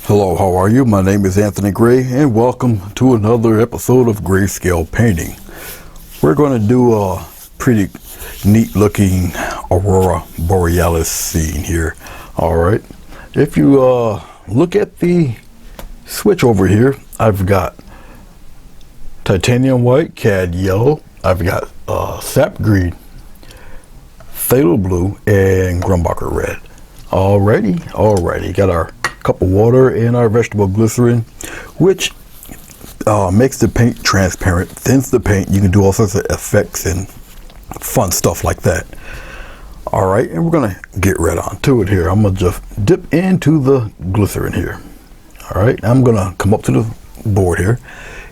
Hello, how are you? My name is Anthony Gray, and welcome to another episode of Grayscale Painting. We're going to do a pretty neat looking Aurora Borealis scene here. Alright, if you look at the switch over here, I've got titanium white, cad yellow, I've got sap green, phthalo blue, and Grumbacher red. Alrighty, got our cup of water and our vegetable glycerin, which makes the paint transparent, thins the paint. You can do all sorts of effects and fun stuff like that. Alright, and we're gonna get right on to it here. I'm gonna just dip into the glycerin here. Alright, I'm gonna come up to the board here,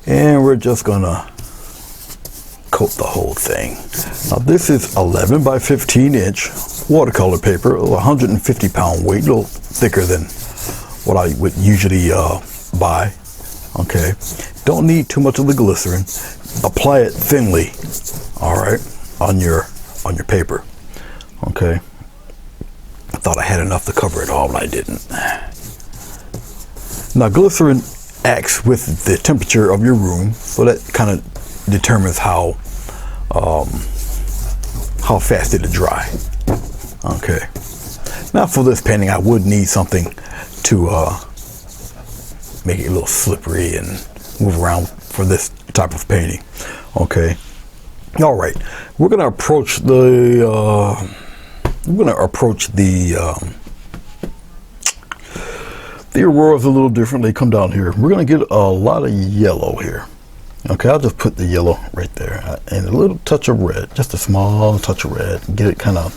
and we're just gonna coat the whole thing. Now this is 11 by 15 inch watercolor paper, 150 pound weight, a little thicker than what I would usually buy. Okay, don't need too much of the glycerin. Apply it thinly, all right, on your paper. Okay, I thought I had enough to cover it all, but I didn't. Now glycerin acts with the temperature of your room, so that kind of determines how fast it'll dry. Okay, now for this painting I would need something to make it a little slippery and move around for this type of painting. Okay, all right, we're gonna approach the auroras a little differently. Come down here, we're gonna get a lot of yellow here. Okay, I'll just put the yellow right there and a little touch of red, just a small touch of red, get it kind of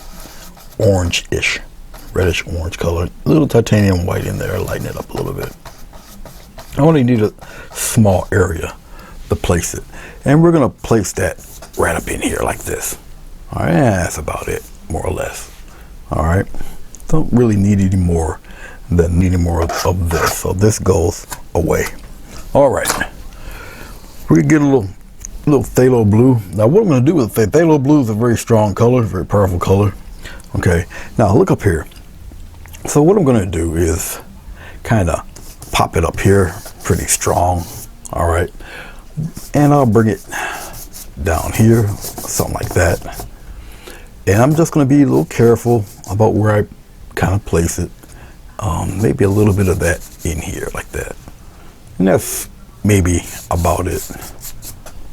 orange-ish, reddish orange color. A little titanium white in there, lighten it up a little bit. I only need a small area to place it, and we're gonna place that right up in here like this. All right, that's about it, more or less. All right, don't really need any more than needing more of this, so this goes away. All right, we get a little phthalo blue. Now what I'm going to do with phthalo blue is a very strong color, very powerful color. Okay, now look up here. So what I'm going to do is kind of pop it up here pretty strong. All right, and I'll bring it down here, something like that. And I'm just going to be a little careful about where I kind of place it. Maybe a little bit of that in here like that, and that's maybe about it.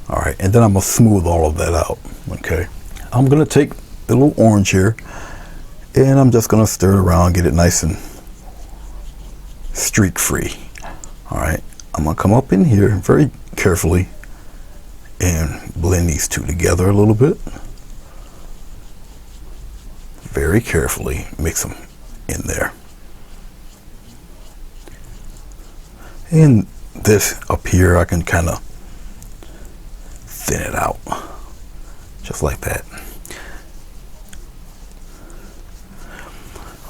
All right, and then I'm gonna smooth all of that out. Okay, I'm gonna take the little orange here, and I'm just gonna stir it around, get it nice and streak free. All right, I'm gonna come up in here very carefully and blend these two together a little bit. Very carefully mix them in there. And this up here, I can kind of thin it out, just like that.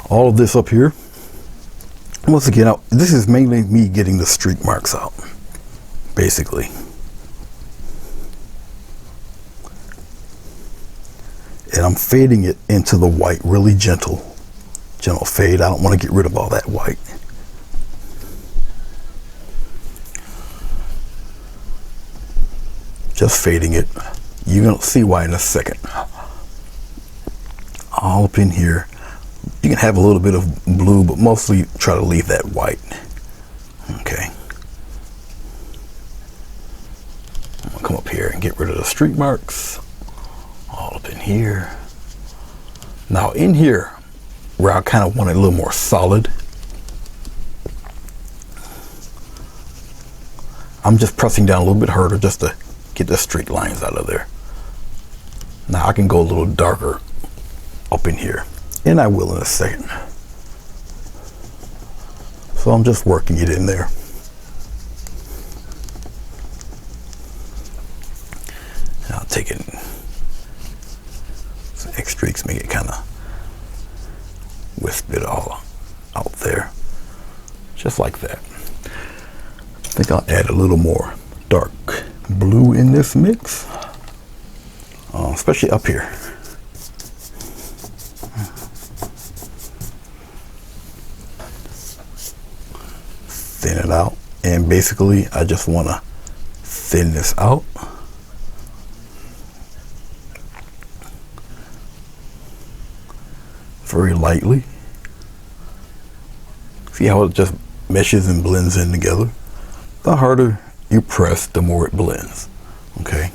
All of this up here, once again, this is mainly me getting the streak marks out, basically. And I'm fading it into the white, really gentle fade. I don't want to get rid of all that white. Just fading it. You're gonna see why in a second. All up in here. You can have a little bit of blue, but mostly try to leave that white. Okay. I'm gonna come up here and get rid of the streak marks. All up in here. Now in here, where I kind of want it a little more solid, I'm just pressing down a little bit harder just to get the streak lines out of there. Now I can go a little darker up in here, and I will in a second. So I'm just working it in there. And I'll take it, some X streaks, make it kind of wisp it all out there, just like that. I think I'll add a little more dark blue in this mix. especially up here. Thin it out, and basically I just want to thin this out. Very lightly. See how it just meshes and blends in together? The harder you press, the more it blends. Okay.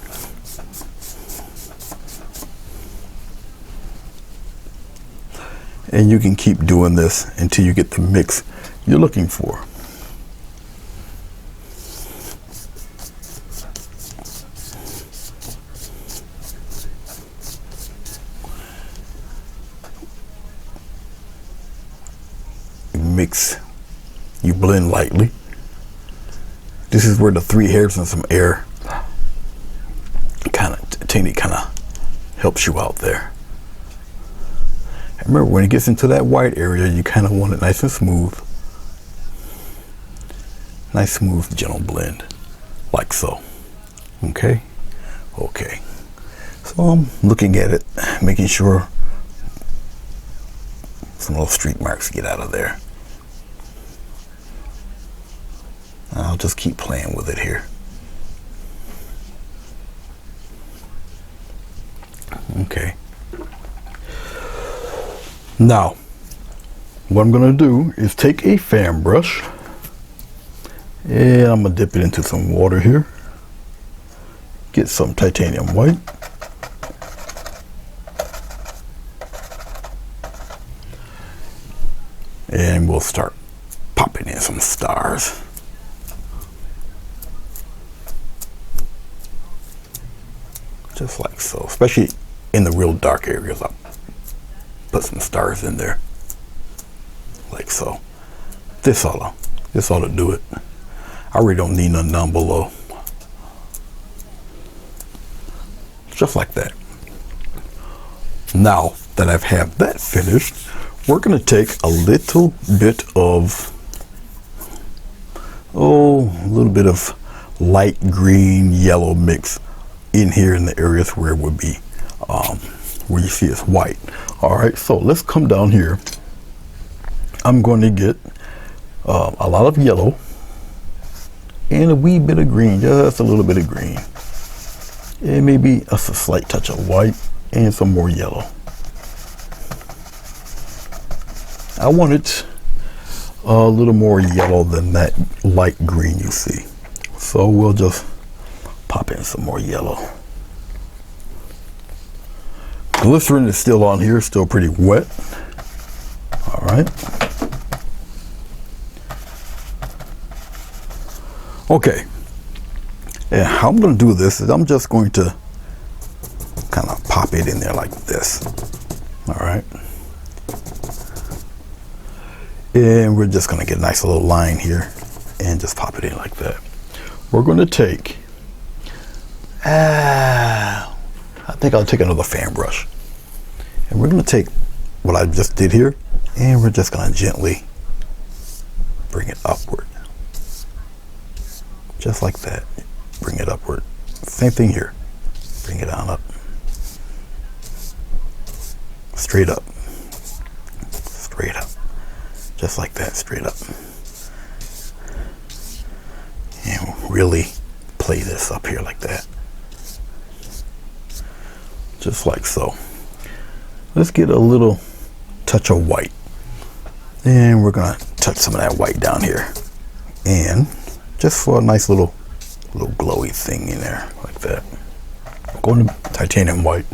And you can keep doing this until you get the mix you're looking for. Mix, you blend lightly. This is where the 3 hairs and some air technique kind of helps you out there. And remember, when it gets into that white area, you kind of want it nice and smooth. Nice, smooth, gentle blend, like so. Okay. So I'm looking at it, making sure some little streak marks get out of there. I'll just keep playing with it here. Okay. Now, what I'm going to do is take a fan brush and I'm going to dip it into some water here. Get some titanium white. And we'll start popping in some stars. Just like so, especially in the real dark areas. I'll put some stars in there, like so. This ought to do it. I really don't need none down below. Just like that. Now that I've had that finished, we're going to take a little bit of, a little bit of light green yellow mix in here in the areas where it would be where you see it's white. All right, so let's come down here. I'm going to get a lot of yellow and a wee bit of green, just a little bit of green, and maybe a slight touch of white and some more yellow. I want it a little more yellow than that light green you see, so we'll just pop in some more yellow. Glycerin is still on here, still pretty wet. All right. Okay. And how I'm going to do this is I'm just going to kind of pop it in there like this. All right. And we're just going to get a nice little line here and just pop it in like that. We're going to take, I think I'll take another fan brush. And we're going to take what I just did here and we're just going to gently bring it upward. Just like that. Bring it upward. Same thing here. Bring it on up. Straight up. Straight up. Just like that, straight up. And really play this up here like that. Just like so. Let's get a little touch of white. And we're gonna touch some of that white down here. And just for a nice little glowy thing in there, like that. Going to titanium white.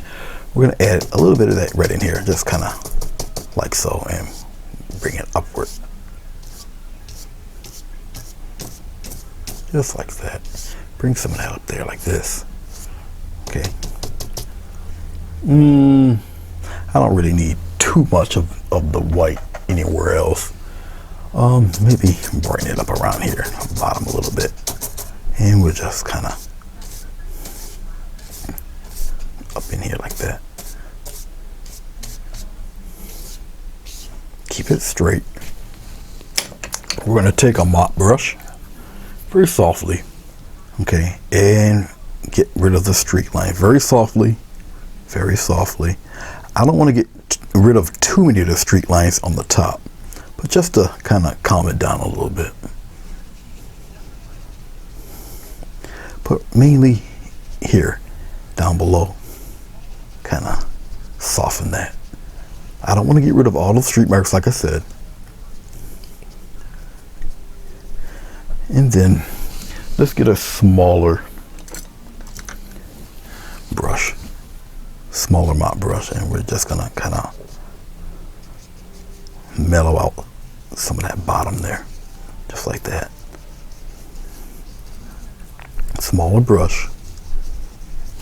We're gonna add a little bit of that red in here, just kinda like so, and bring it upward. Just like that. Bring some of that up there like this. Okay. I don't really need too much of the white anywhere else. Maybe bring it up around here, bottom a little bit. And we'll just kind of up in here like that. Keep it straight. We're going to take a mop brush very softly, okay, and get rid of the streak line very softly. very softly. I don't want to get rid of too many of the streak lines on the top, but just to kind of calm it down a little bit. But mainly here, down below, kind of soften that. I don't want to get rid of all the streak marks, like I said. And then let's get a smaller brush, smaller mop brush, and we're just gonna kind of mellow out some of that bottom there, just like that. Smaller brush,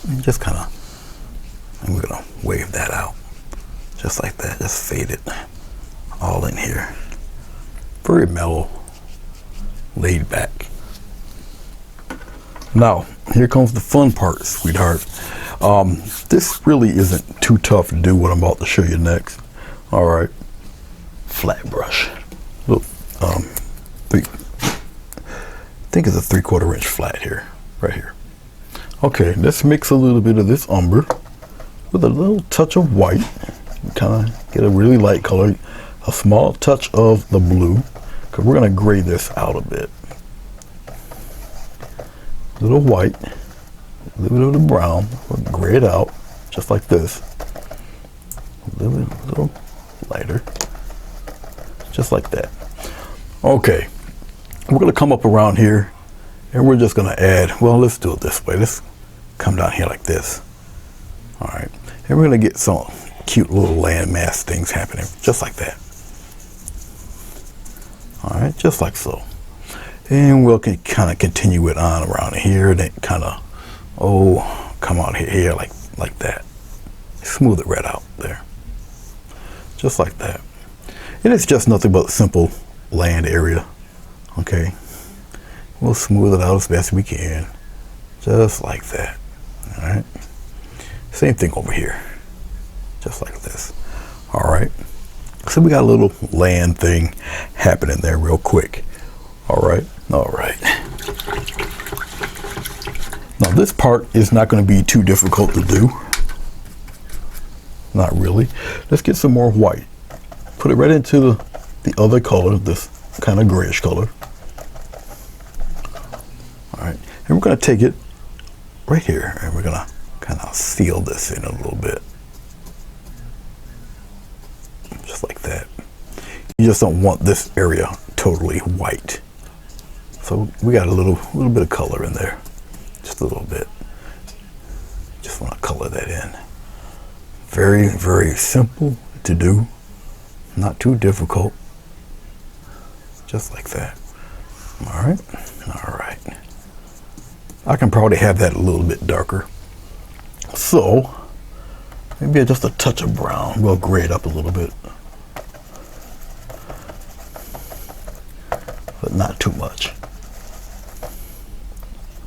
and just kind of, and we're gonna wave that out, just like that. Just fade it all in here. Very mellow, laid back. Now, here comes the fun part, sweetheart. This really isn't too tough to do what I'm about to show you next. All right, flat brush. Look, I think it's a 3/4 inch flat here, right here. Okay, let's mix a little bit of this umber with a little touch of white. Kind of get a really light color, a small touch of the blue, because we're going to gray this out a bit. A little white, a little bit of the brown, we'll gray it out, just like this. A little lighter, just like that. Okay, we're going to come up around here, and we're just going to add, well, let's do it this way. Let's come down here like this. All right, and we're going to get some cute little landmass things happening, just like that. All right, just like so. And we'll kind of continue it on around here, and then kind of, come out here like that. Smooth it right out there, just like that. And it's just nothing but simple land area. Okay, we'll smooth it out as best we can, just like that. All right, same thing over here, just like this. All right, so we got a little land thing happening there real quick. All right. Now this part is not going to be too difficult to do. Not really. Let's get some more white. Put it right into the other color, this kind of grayish color. All right, and we're going to take it right here, and we're going to kind of seal this in a little bit, just like that. You just don't want this area totally white. So we got a little bit of color in there, just a little bit. Just want to color that in. Very, very simple to do, not too difficult. Just like that. All right. I can probably have that a little bit darker. So maybe just a touch of brown. We'll gray it up a little bit, but not too much.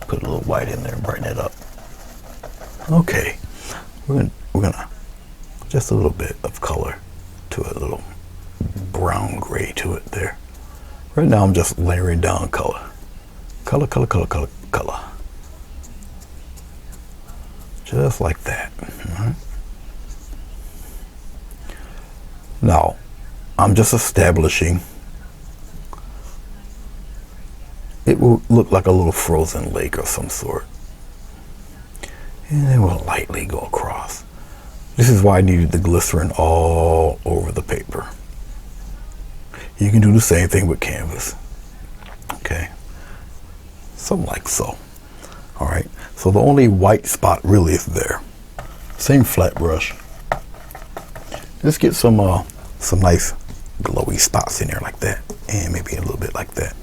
Put a little white in there and brighten it up. Okay, we're gonna just a little bit of color to it, a little brown gray to it there. Right now I'm just layering down color. Just like that. All right. Now I'm just establishing. It will look like a little frozen lake of some sort. And then we'll lightly go across. This is why I needed the glycerin all over the paper. You can do the same thing with canvas. Okay. Something like so. All right. So the only white spot really is there. Same flat brush. Let's get some nice glowy spots in there like that. And maybe a little bit like that.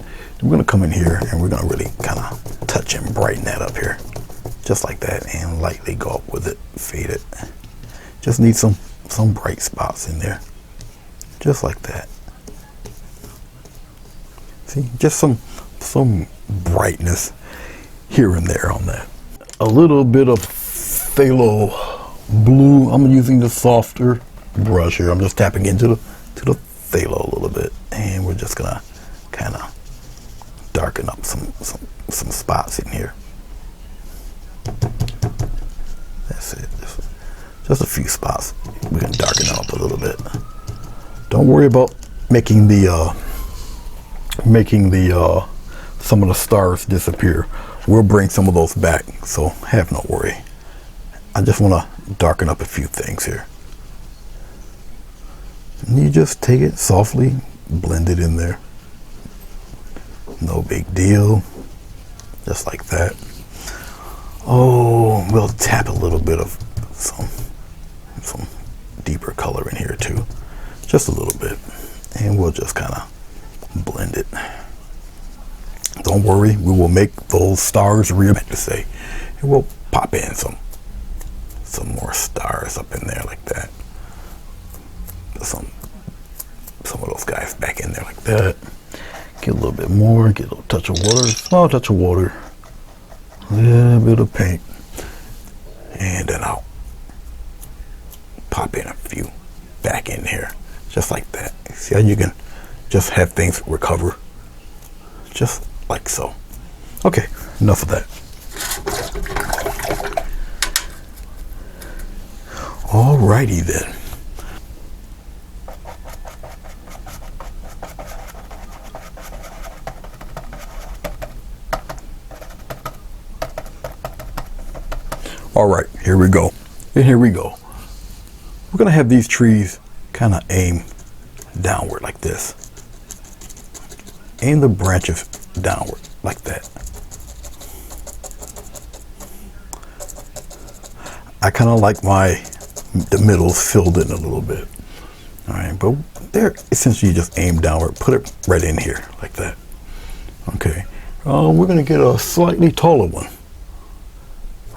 We're going to come in here and we're going to really kind of touch and brighten that up here. Just like that, and lightly go up with it, fade it. Just need some bright spots in there. Just like that. See, just some brightness here and there on that. A little bit of phthalo blue. I'm using the softer brush here. I'm just tapping into the phthalo a little bit, and we're just gonna kind of darken up some spots in here. That's it. Just a few spots. We can darken it up a little bit. Don't worry about making the some of the stars disappear. We'll bring some of those back, so have no worry. I just want to darken up a few things here. And you just take it softly, blend it in there. No big deal. Just like that. Oh, we'll tap a little bit of some deeper color in here too. Just a little bit. And we'll just kind of blend it. Don't worry, we will make those stars real, meant to say. And we'll pop in some more stars up in there like that. Some of those guys back in there like that. Get a little bit more, get a little touch of water, small touch of water, a little bit of paint, and then I'll pop in a few back in here, just like that. See how you can just have things recover, just like so. Okay, enough of that. Alrighty then. All right, here we go. And here we go. We're gonna have these trees kind of aim downward like this. Aim the branches downward like that. I kind of like the middles filled in a little bit. All right, but they're essentially just aim downward. Put it right in here like that. Okay. We're gonna get a slightly taller one.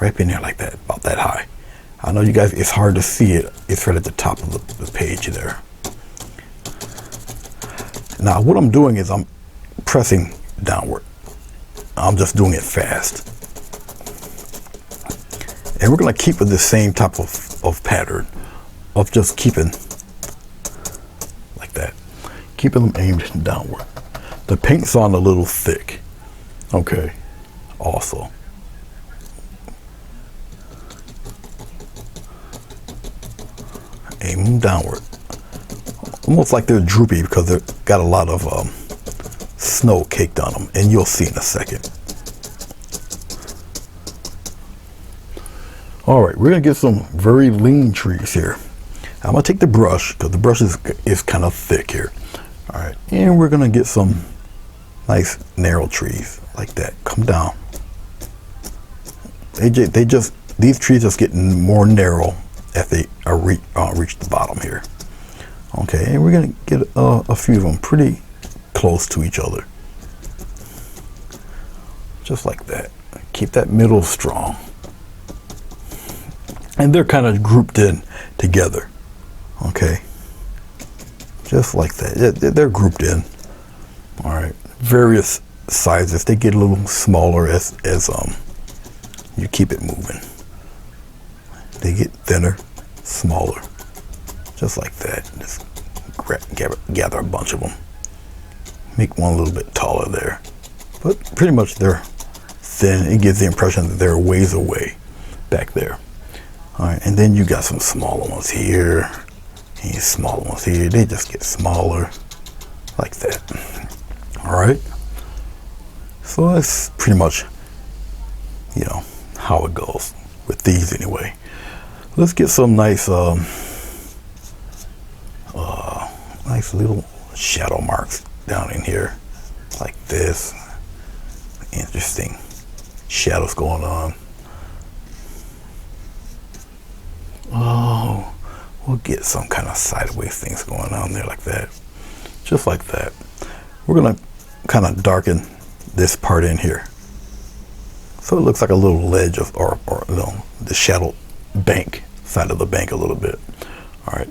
Right in there like that, about that high. I know you guys, it's hard to see it. It's right at the top of the page there. Now what I'm doing is I'm pressing downward. I'm just doing it fast. And we're gonna keep with the same type of pattern of just keeping like that. Keeping them aimed downward. The paint's on a little thick. Okay, also. Aim them downward. Almost like they're droopy because they've got a lot of snow caked on them, and you'll see in a second. All right, we're gonna get some very lean trees here. I'm gonna take the brush because the brush is kind of thick here. All right, and we're gonna get some nice narrow trees like that. Come down. These trees just getting more narrow as they reach the bottom here. Okay, and we're gonna get a few of them pretty close to each other, just like that. Keep that middle strong, and they're kind of grouped in together. Okay, just like that. They're grouped in. All right, various sizes. They get a little smaller as you keep it moving. They get thinner, smaller, just like that. Just gather a bunch of them. Make one a little bit taller there. But pretty much they're thin. It gives the impression that they're ways away back there. All right, and then you got some smaller ones here, and smaller ones here. They just get smaller, like that. All right. So that's pretty much, how it goes with these anyway. Let's get some nice, nice little shadow marks down in here, like this. Interesting shadows going on. Oh, we'll get some kind of sideways things going on there like that, just like that. We're gonna kind of darken this part in here, so it looks like a little ledge of, or the shadow bank, side of the bank a little bit. All right.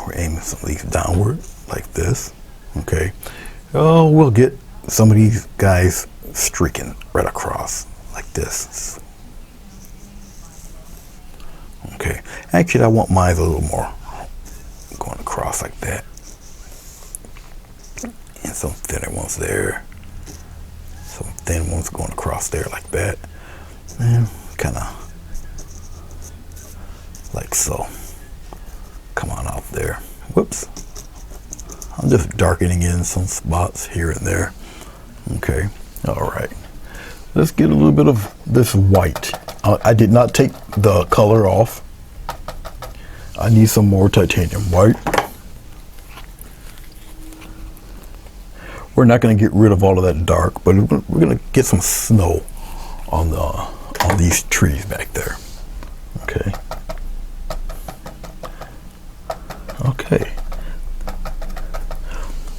We're aiming some of these downward like this. Okay. Oh, we'll get some of these guys streaking right across like this. Okay. Actually, I want mine a little more going across like that. And some thinner ones there. Some thin ones going across there like that. And kind of like so. Come on out there. Whoops. I'm just darkening in some spots here and there. Okay, all right. Let's get a little bit of this white. I did not take the color off. I need some more titanium white. We're not going to get rid of all of that dark, but we're going to get some snow on these trees back there. Okay. Okay.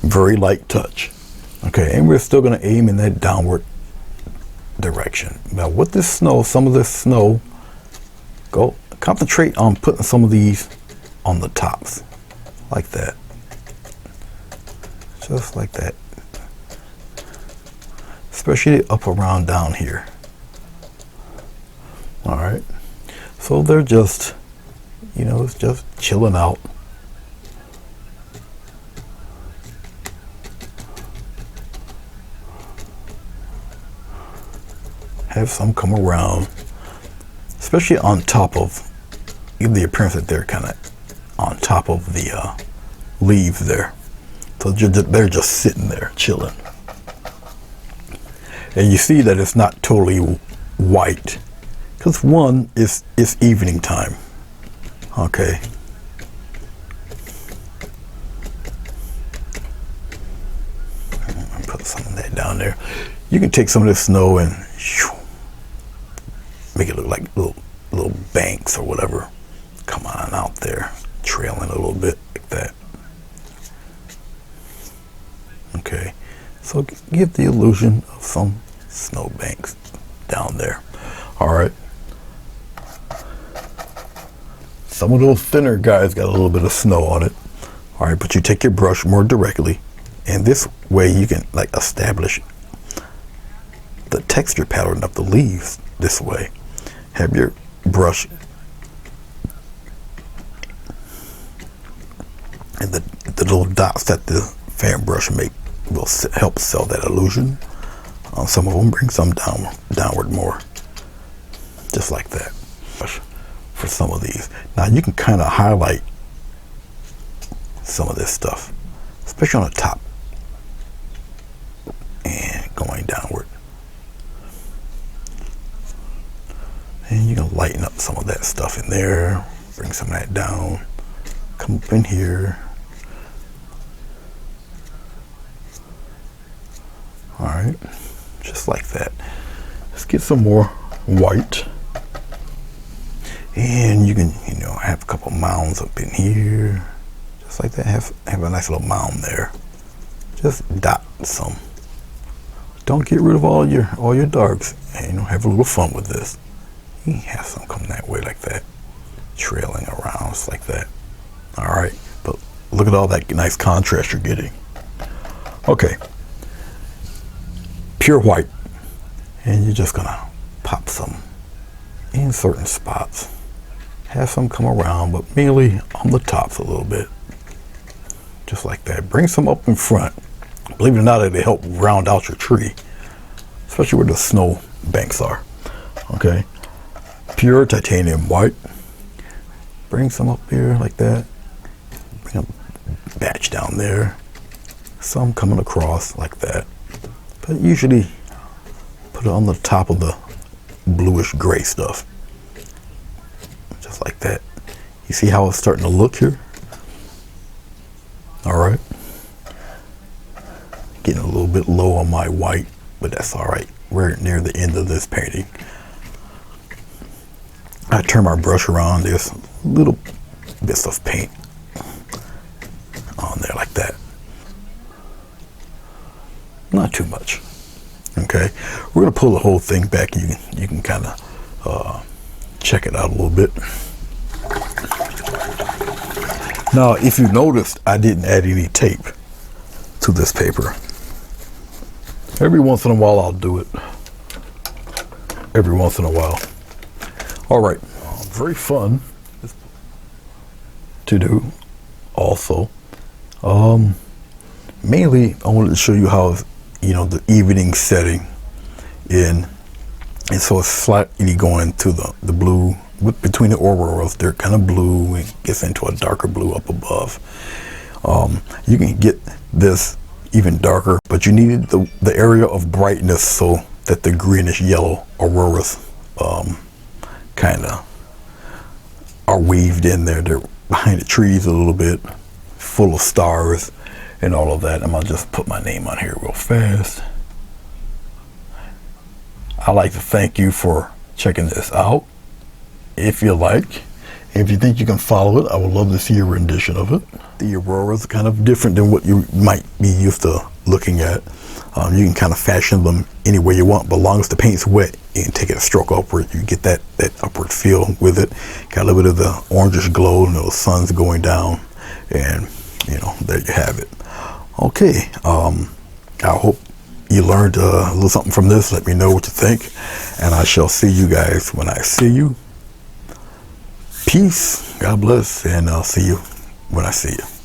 Very light touch. Okay, and we're still going to aim in that downward direction. Now with this snow, some of this snow, go concentrate on putting some of these on the tops, like that. Just like that. Especially up around down here. All right. So they're just, you know, it's just chilling out. Have some come around, especially on top of, give the appearance that they're kind of on top of the leaves there. So they're just sitting there chilling. And you see that it's not totally white, because one, it's evening time. Okay. Put some of that down there. You can take some of this snow and make it look like little banks or whatever. Come on out there, trailing a little bit like that. Okay, so give the illusion of some snow banks down there. All right. Some of those thinner guys got a little bit of snow on it. All right, but you take your brush more directly, and this way you can like establish the texture pattern of the leaves this way. Have your brush and the little dots that the fan brush will help sell that illusion. Some of them bring some downward more, just like that. For some of these, now you can kind of highlight some of this stuff, especially on the top and going downward. And you can lighten up some of that stuff in there, bring some of that down, come up in here. All right, just like that. Let's get some more white. And you can, you know, have a couple mounds up in here, just like that. Have a nice little mound there. Just dot some. Don't get rid of all your darks, and you know, have a little fun with this. You can have some come that way like that, trailing around just like that. All right, but look at all that nice contrast you're getting. Okay, pure white, and you're just gonna pop some in certain spots. Have some come around, but mainly on the tops a little bit, just like that. Bring some up in front. Believe it or not, they help round out your tree, especially where the snow banks are. Okay, pure titanium white. Bring some up here like that. Bring a batch down there. Some coming across like that. But usually put it on the top of the bluish gray stuff. Just like that. You see how it's starting to look here? All right. Getting a little bit low on my white, but that's all right. We're near the end of this painting. I turn my brush around. There's little bits of paint on there like that. Not too much. Okay, we're gonna pull the whole thing back. You can kind of check it out a little bit. Now, if you noticed, I didn't add any tape to this paper. Every once in a while, I'll do it. Every once in a while. All right, very fun to do. Also, mainly I wanted to show you how, you know, the evening setting in, and so it's slightly going to the blue between the auroras, they're kind of blue and gets into a darker blue up above. You can get this even darker, but you need the area of brightness so that the greenish yellow auroras kind of are weaved in there. They're behind the trees a little bit, full of stars and all of that. I'm gonna just put my name on here real fast. I'd like to thank you for checking this out. If you like, if you think you can follow it, I would love to see a rendition of it. The aurora is kind of different than what you might be used to looking at. You can kind of fashion them any way you want, but as long as the paint's wet, you can take it a stroke upward. You get that upward feel with it. Got a little bit of the orangish glow, and the sun's going down, and there you have it. Okay, I hope you learned a little something from this. Let me know what you think, and I shall see you guys when I see you. Peace, God bless, and I'll see you when I see you.